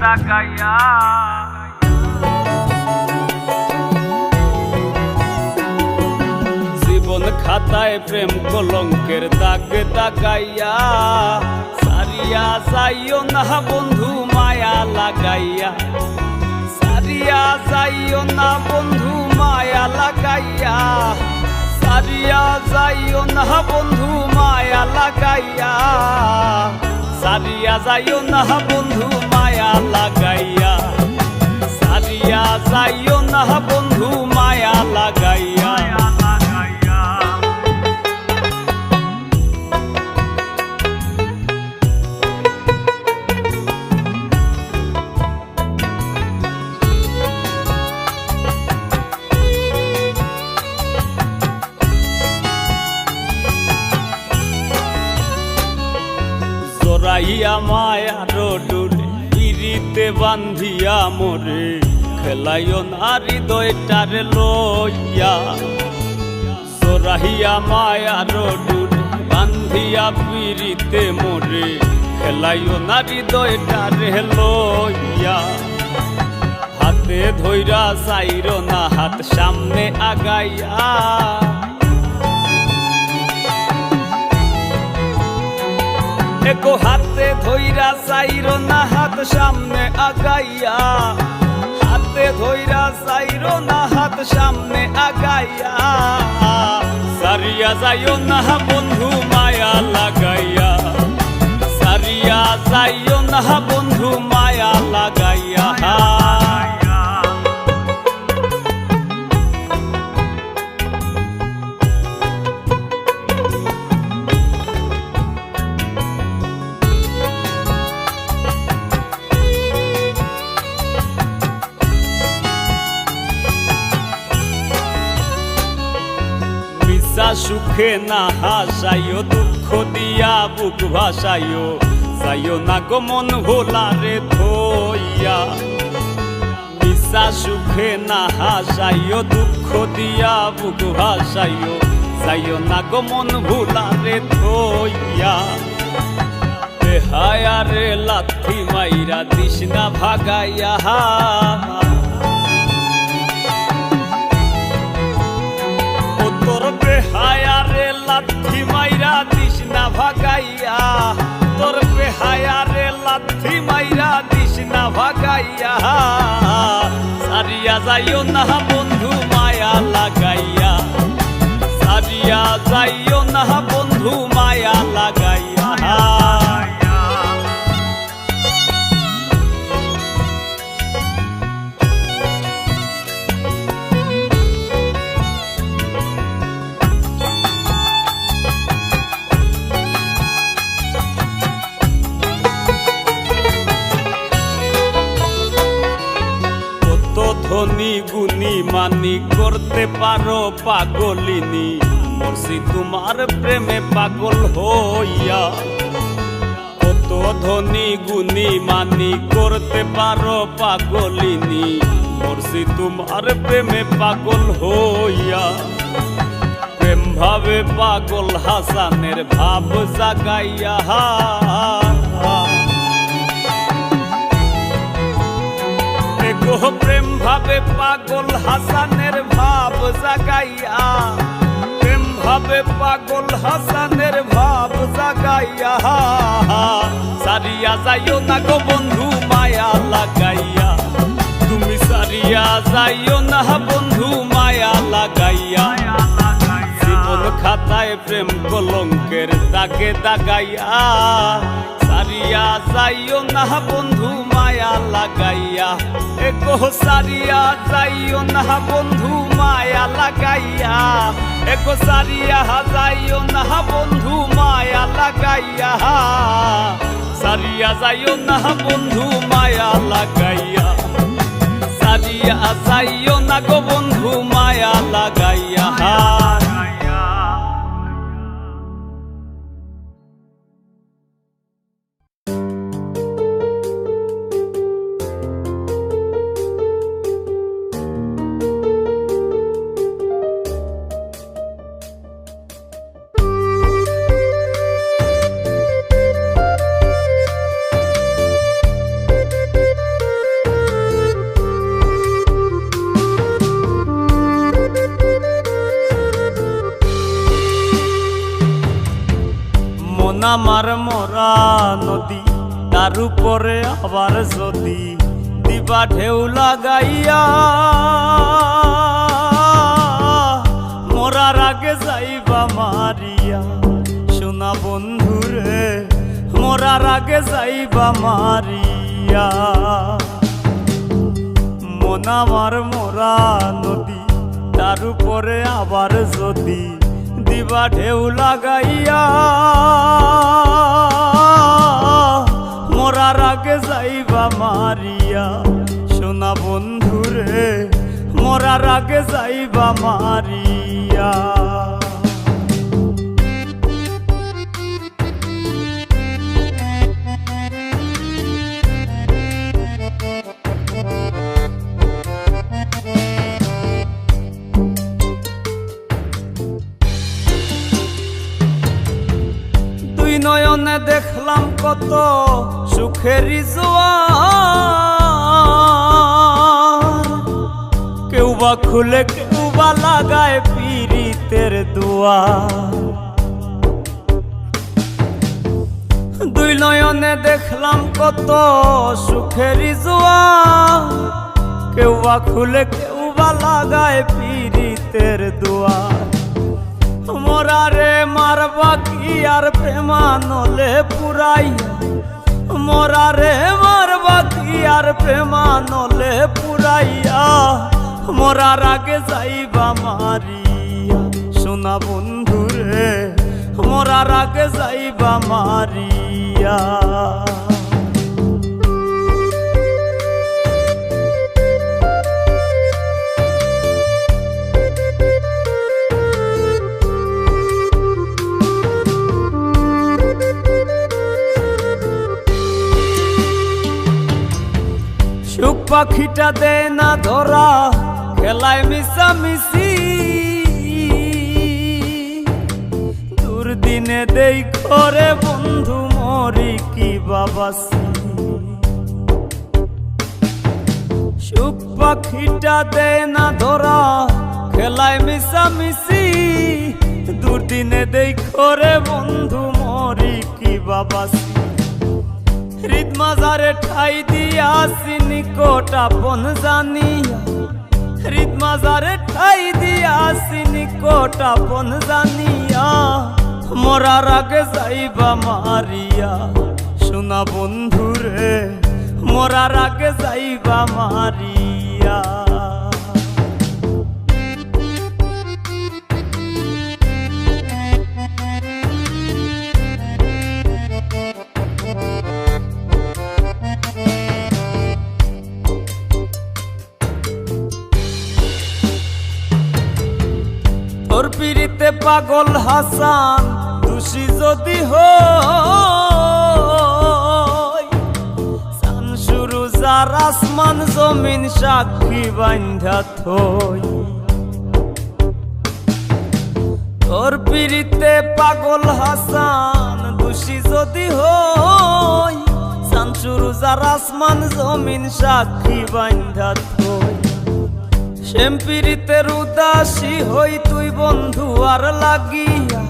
তাকাইয়া। জীবন খাতায় প্রেম কলঙ্কের দাগ তাকাইয়া, সারিয়া যাইও না বন্ধু মায়া লাগাইয়া, সারিয়া যাইও না বন্ধু মায়া লাগাইয়া, সারিয়া যাইও না বন্ধু মায়া লাগাইয়া, সারিয়া যাইও না বন্ধু মায়া লাগাইয়া, সারিয়া যাইও না বন্ধু মায়া লাগাইয়া। জড়াইয়া মায়ার ডোরে পিরিতে বান্ধিয়া মোরে, খেলাইও না হৃদয়টারে লইয়া। জড়াইয়া মায়ার ডোরে বান্ধিয়া পিরিতে মোরে, খেলাইও না হৃদয়টারে লইয়া। হাতে ধইরা চাইরো না হাত সামনে আগাইয়া, এগো হাতে ধইরা চাইরো না হাত সামনে আগাইয়া, হাতে ধইরা চাইরো না হাত সামনে আগাইয়া। সারিয়া যাইও না বন্ধু মায়া লাগাইয়া, সারিয়া যাইও না বন্ধু মায়া লাগাইয়া। সুখে না হাসাইও, দুঃখ দিয়া বুক ভাসাইও, যাইও না গো মন ভোলারে থইয়া। মিশা সুখে না হাসাইও, দুঃখ দিয়া বুক ভাসাইও, যাইও না গো মন ভোলারে থইয়া। বেহায়ারে লাথি মাইরা দিস না ভাগাইয়া, তোর বেহায়ারে লাথি মাইরা দিস না ভাগাইয়া, তোর বেহায়ারে লাথি মাইরা দিস না ভাগাইয়া। সারিয়া যাইও না বন্ধু মায়া লাগাইয়া, সারিয়া যাইও না বন্ধু মায়া লাগাইয়া। ধনী গুণী মানি করতে পারো পাগলিনী, মরছি তোমার প্রেমে পাগল হইয়া। কত ধনী গুণী মানি করতে পারো পাগলিনী, মরছি তোমার প্রেমে পাগল হইয়া। প্রেম ভাবে পাগল হাসানের ভাব জাগাইয়া, প্রেম ভাবে পাগল হাসানের ভাব জাগাইয়া, প্রেম ভাবে পাগল হাসানের ভাব জাগাইয়া। সারিয়া যাইও না গো বন্ধু মায়া লাগাইয়া, তুমি সারিয়া যাইও না বন্ধু মায়া লাগাইয়া। জীবন খাতায় প্রেম কলঙ্কের দাগে দাগাইয়া, সারিয়া যাইও না বন্ধু মায়া লাগাইয়া। এগো সারিয়া যাইও না বন্ধু মায়া লাগাইয়া, এগো সারিয়া যাইও না বন্ধু মায়া লাগাইয়া। সারিয়া যাইও না বন্ধু মায়া লাগাইয়া, সারিয়া যাইও না গো বন্ধু মায়া লাগাইয়া। আমার মরা নদী, তার উপরে আবার যদি দিবা ঢেউ লাগাইয়া, মরার আগে যাইবা মারিয়া। সোনা বন্ধুরে মরার আগে যাইবা মারিয়া। মন আমার মরা নদী, তার উপরে আবার যদি দিবা ঢেউ লাগাইয়া, মরার আগে যাইবা মারিয়া। সোনা বন্ধুরে মরার আগে যাইবা মারিয়া। দুই নয়নে দেখলাম কত সুখেরই জোয়ার, কেউ বা খুলে কেউ বা লাগায় পীড়িতের দুয়ার। দুই নয়নে দেখলাম কত সুখেরই জোয়ার, কেউ বা খুলে কেউ বা লাগায় পীড়িতের দুয়ার। মরারে মারবা কি আর প্রেমানলে পুরাইয়া, মরারে মারবা কি আর প্রেমানলে পুরাইয়া। মরার আগে যাইবা মারিয়া। সোনা বন্ধুরে মরার আগে যাইবা মারিয়া। সুখ পাখিটা দে না ধরা, খেলায় মিশামিশি। দুর্দিনে দেই করে বন্ধু মরি কি বাবাসি। সুখ পাখিটা দে না ধরা, খেলায় মিশামিশি। দুর্দিনে দেই করে বন্ধু মরি কি বাবাসি। হৃদ মাজারে ঠাই দিয়াছি নিকট আপন জানিয়া, হৃদ মাজারে ঠাই দিয়াছি নিকট আপন জানিয়া। মরার আগে যাইবা মারিয়া। সোনা বন্ধুরে মরার আগে যাইবা মারিয়া। তোর পিড়িতে পাগল হাসান দোষী যদি হই, সানসুরু যার আসমান জমিন সাক্ষী বান্ধা থই। তোর পিড়িতে পাগল হাসান দোষী যদি হই, সানসুরু যার আসমান জমিন সাক্ষী বান্ধা থই। শ্যামপিরিতের উদাসী হই তুই বন্ধু আর লাগিয়া,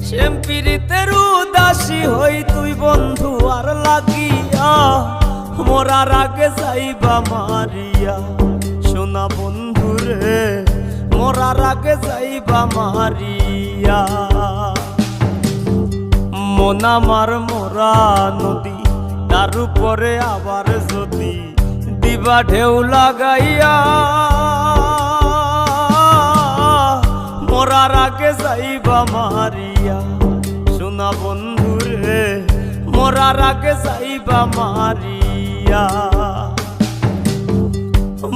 শ্যামপিরিতের উদাসী হই তুই বন্ধু আর লাগিয়া। মরার আগে যাইবা মারিয়া। সোনা বন্ধুরে মরার আগে যাইবা মারিয়া। মন আমার মরা নদী, তার উপরে আবার যদি দিবা ঢেউ লাগাইয়া। মরার আগে যাইবা মারিয়া। সোনা বন্ধুরে মরার আগে যাইবা মারিয়া।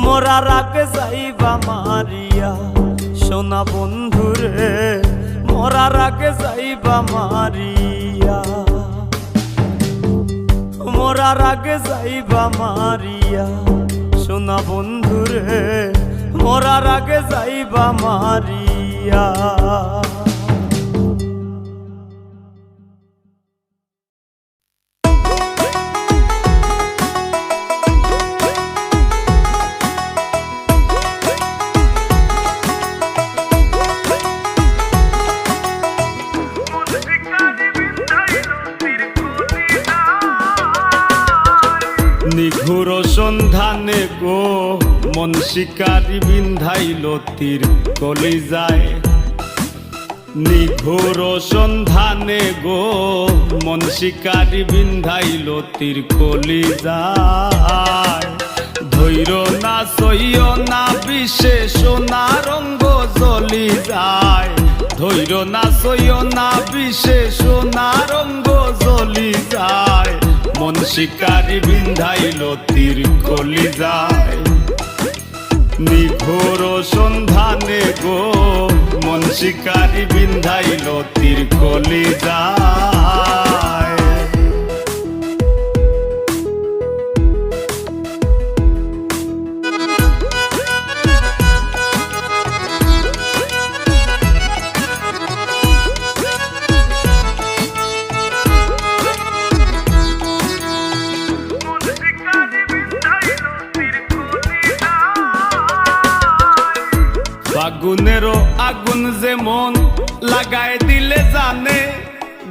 মরার আগে যাইবা মারিয়া। সোনা বন্ধুরে মরার আগে যাইবা মারিয়া। মরার আগে যাইবা মারিয়া। সোনা বন্ধুরে মরার আগে যাইবা মারিয়া। মন শিকারি বিন্ধাইল তীর কলিজায় নিঘোর সন্ধানে গো মন শিকারি বিন্ধাইল তীর কলিজায় ধৈর না সইয় না বিশেষ না রঙ্গ জ্বলি যায় ধৈর না সইয় না বিশেষ না রঙ্গ জ্বলি যায় মন শিকারি বিন্ধাইল তীর কলিজায় নিঘোর সন্ধানে গো মন শিকারি বিন্ধাইল তীর কলিজায় আগুনেরও আগুন যেমন লাগাই দিলে জানে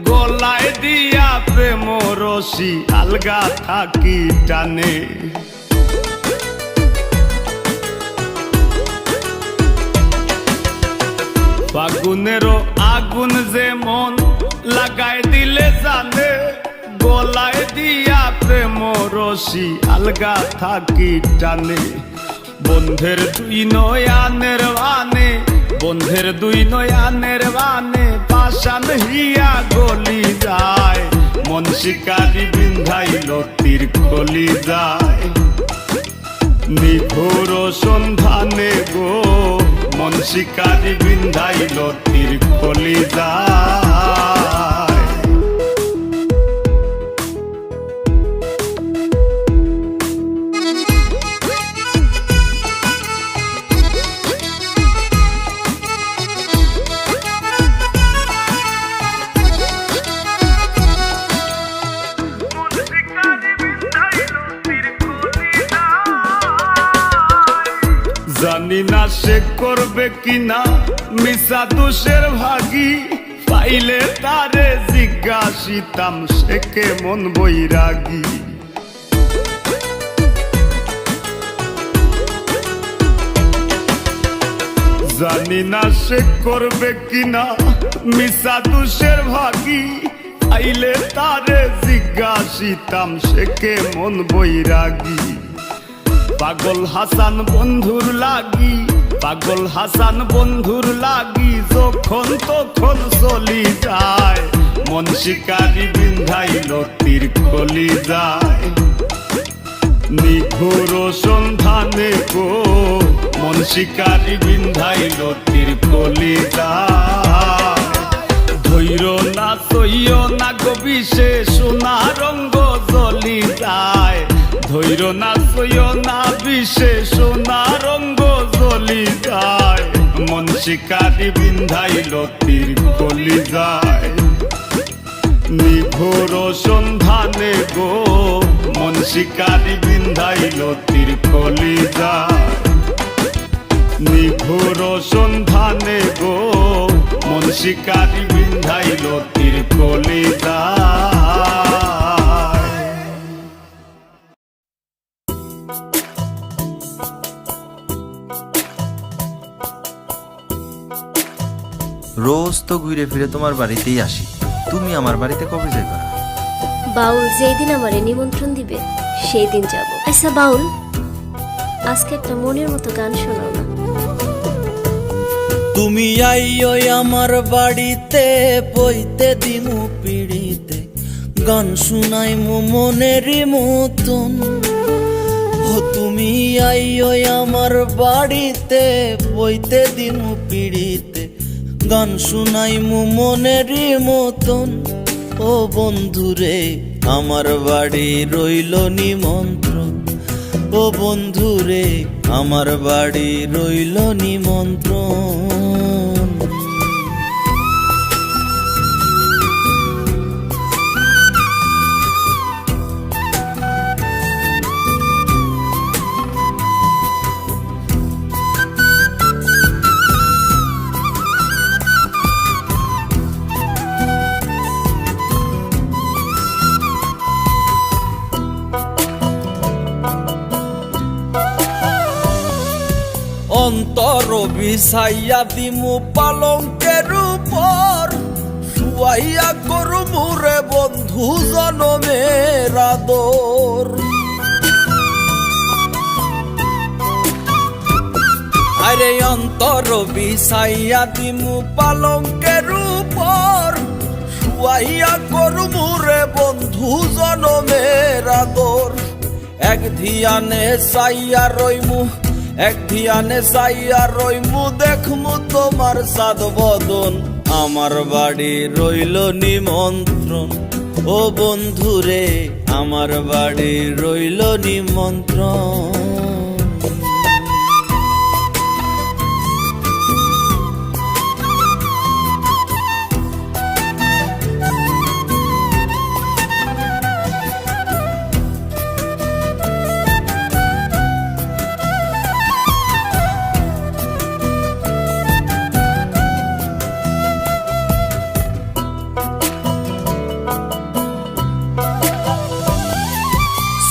গলায় দিয়া প্রেম রশি আলগা থাকি টানে আগুনেরও আগুন যেমন লাগাই দিলে জানে গলায় দিয়া প্রেম রশি আলগা থাকি টানে বন্ধের দুই নয়ানের বানে বন্ধের দুই নয়ানের বানে পাশান হিয়া গলি যায় মন শিকারি বিন্ধাইল তীর কলিজায় নিঘোর সন্ধানে গো মন শিকারি বিন্ধাইল তীর কলিজায় জানি না সে করবে কিনা মিশা দোষের ভাগী পাইলে তারে জিজ্ঞাসিতাম সে কেমন বৈরাগী জানি না সে করবে কিনা মিশা দোষের ভাগী পাইলে তারে জিজ্ঞাসিতাম সে কেমন বৈরাগী পাগল হাসান বন্ধুর লাগি পাগল হাসান বন্ধুর লাগি যখন তখন চলি যায় মন শিকারি বিন্ধাইল তীর কলিজায় নিঘোর সন্ধানে গো মন শিকারি বিন্ধাইল তীর কলিজায় ধৈর না সইয় না গো বিশেষ না রঙ্গ জ্বলি যায় ধৈর না সইয় না বিশেষ না রঙ্গ জ্বলি যায় মন শিকারি বিন্ধাইল তীর কলিজায় নিঘোর সন্ধানে গো মন শিকারি বিন্ধাইল তীর কলিজায় নিঘোর সন্ধানে গো মন শিকারি বিন্ধাইল তীর কলিজায় রোজ তো ঘুরে ফিরে তোমার বাড়িতেই আসি, তুমি আমার বাড়িতে কবে যাইবা? বাউল যেদিন আমারে নিমন্ত্রণ দিবে সেই দিন যাব। আচ্ছা বাউল, আজকে একটা মনের মতো গান শোনাও না। তুমি আইও আমার বাড়িতে বইতে দিমু পিড়িতে গান শুনাই মনেরই মতন। ও তুমি আইও আমার বাড়িতে বইতে দিমু পিড়িতে গান শুনাই মনেরই মতন। ও বন্ধুরে আমার বাড়ি রইল নিমন্ত্রণ, ও বন্ধুরে আমার বাড়ি রইল নিমন্ত্রণ। বিছাইয়া দিমু পালঙ্কের উপর, শুয়াইয়া করমু রে বন্ধু জনমের আদর। আরে অন্তর বিছাইয়া দিমু পালঙ্কের উপর, শুয়াইয়া করমু রে বন্ধু জনমের আদর। এক ধিয়ানে চাইয়া রইমু, এক ধিয়ানে চাইয়া রইমু, দেখমু তোমার সাদ বদন। আমার বাড়ি রইল নিমন্ত্রণ, ও বন্ধু রে আমার বাড়ি রইল নিমন্ত্রণ।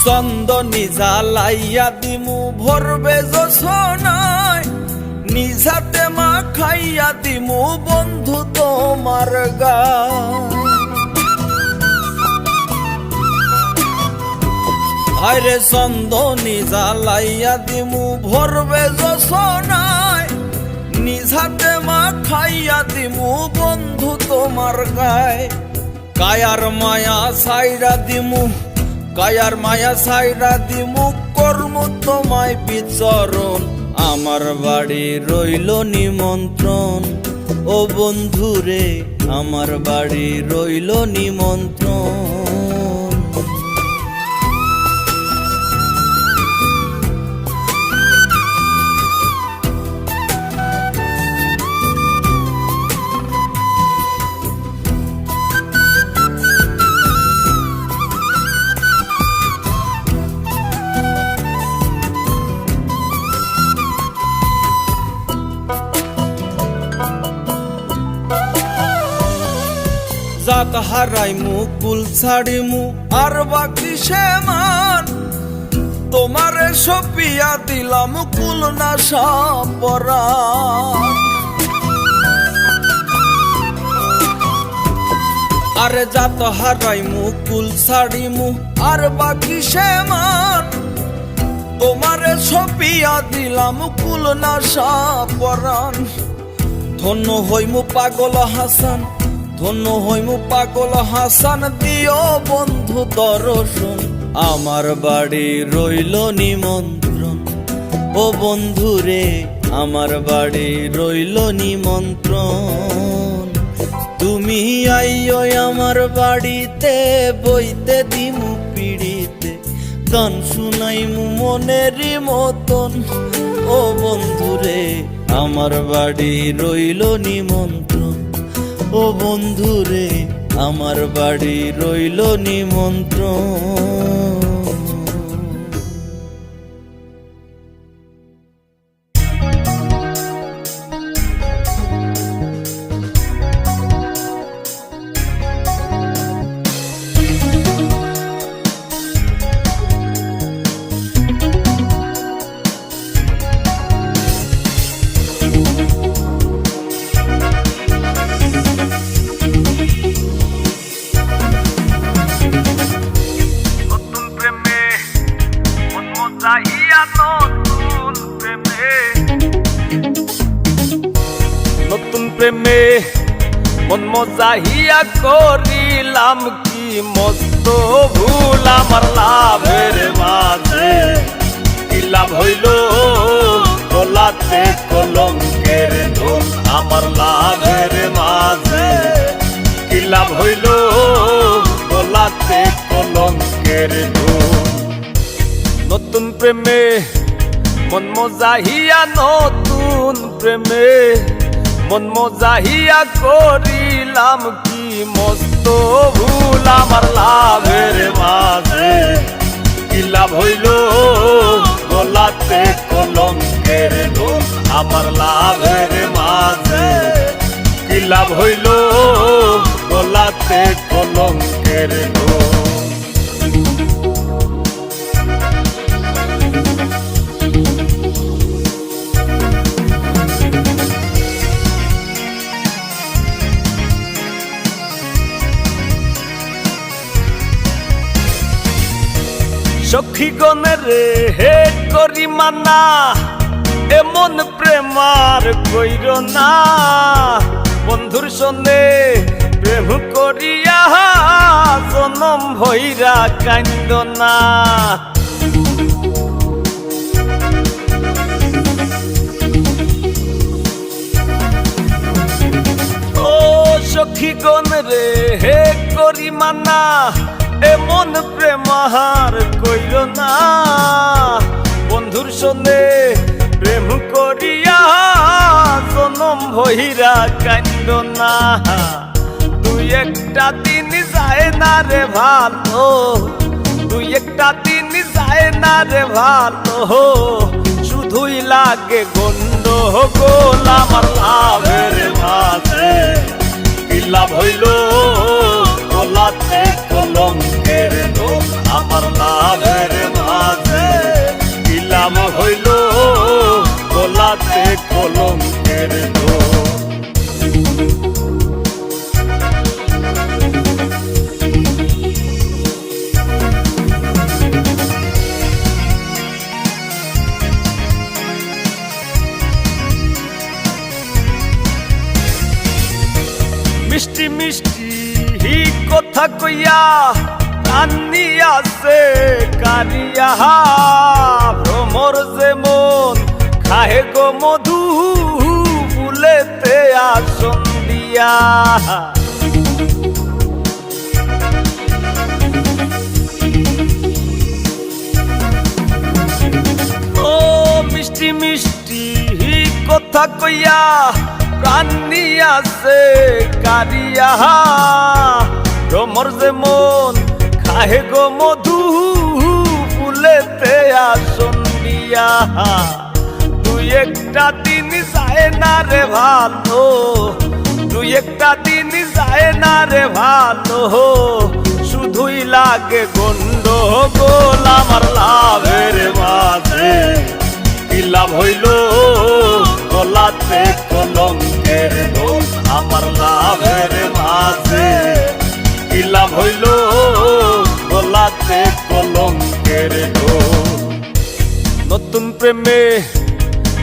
চন্দনী জ্বালাইয়া দিমু ভরবে জোছনায়, নিজাতে মা খাইয়া দিমু বন্ধু তোমার গায়। আরে চন্দনী জ্বালাইয়া দিমু ভরবে জোছনায়, নিজাতে মা খাইয়া দিমু বন্ধু তোমার গায়। কায়ার মায়া সাইরা দিমু, কায়ার মায়া সাইরা দিমু, কর্ম তোমায় বিচরণ। আমার বাড়ি রইল নিমন্ত্রণ, ও বন্ধু রে আমার বাড়ি রইল নিমন্ত্রণ। জাত হারাইমু কুল ছাড়িমু আর বাকি সে মান, তোমারে সপিয়া দিলাম কুল না সাপরান। আরে জাত হারাইমু কুল ছাড়িমু আর বাকি সে মান, তোমারে সপিয়া দিলাম কুল না সাপরান। ধন্য হইমু পাগল হাসান, ধন্য হইমু পাগল হাসান, দিও বন্ধু দর্শন। আমার বাড়ি রইল নিমন্ত্রণ, ও বন্ধু রে আমার বাড়ি রইল নিমন্ত্রণ। তুমি আইও আমার বাড়িতে, বইতে দিমু পিড়িতে, গান শুনাইমু মনেরই মতন। ও বন্ধু রে আমার বাড়ি রইল নিমন্ত্রণ, ও বন্ধু রে আমার বাড়ি রইল নিমন্ত্রণ। নতুন প্রেমে মন মজাহিয়া করিলাম কি মস্ত ভুল আমার লাভের মাঝে। কি লাভ হইল গলাতে কলঙ্কের ধুম আমার লাভের মাঝে। কি লাভ হইল গলাতে কলঙ্কের ধুম। নতুন প্রেমে মন মজাহিয়া, নতুন প্রেমে মন মজাহিয়া করিলাম কি মস্ত ভুল আমার লাভের মাঝে। কি লাভ হইল গলাতে কলঙ্কের ধুম আমার লাভের মাঝে। কি লাভ হইল গলাতে কলঙ্কের ধুম। সখীগণের হে করি মানা, এমন প্রেমার কইর না। বন্ধুর সনে প্রেম করিয়া জনম ভৈরা কান্দ না। ও সখীগণ রে হে করি মানা, এমন প্রেমার কইর না। বন্ধুর সনে প্রেম করিয়া জনম ভৈরা কান্দ না। দুই একটা দিন যায় না রে ভালো, দুই একটা দিন যায় না রে ভালো, শুধুই লাগে গন্ডগোল আমার লাভের মাঝে। কি লাভ হইল গোলাতে কলঙ্কের দোষ আমার লাভের মাঝে। কি লাভ হইল গোলাতে কলঙ্কের দোষ। মিষ্টি মিষ্টি হি কথা কইয়া কান্নি আছে কারিয়া, ভ্রমর যেমন খাহে গো মধু ফুলেতে আসন দিয়া। ও মিষ্টি মিষ্টি হি কথা কইয়া কান্নি আছে কারিয়া, ভ্রমর যেমন খাহে গো মধু ফুলেতে আসন দিয়া। দুই একটা দিন যায় না রে ভালো, দুই একটা দিন যায় না রে ভালো, শুধুই লাগে গন্ডগোল আমার লাভের মাঝে। কি লাভ হইল গলাতে কলঙ্কের দোষ আমার লাভের মাঝে। কি লাভ হইল গলাতে কলঙ্কের দোষ। নতুন প্রেমে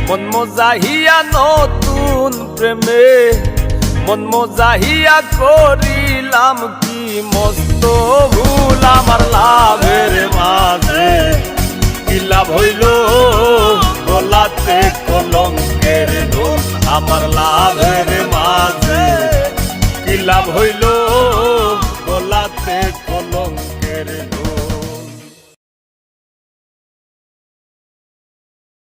মন মজাহিয়া, নতুন প্রেমে মন মজাহিয়া করিলাম কি মস্ত ভুল আমার লাভের মাঝে। কি লাভ হইল গলাতে কলঙ্কের দোষ আমার লাভের মাঝে। কি লাভ হইল গলাতে কলঙ্কের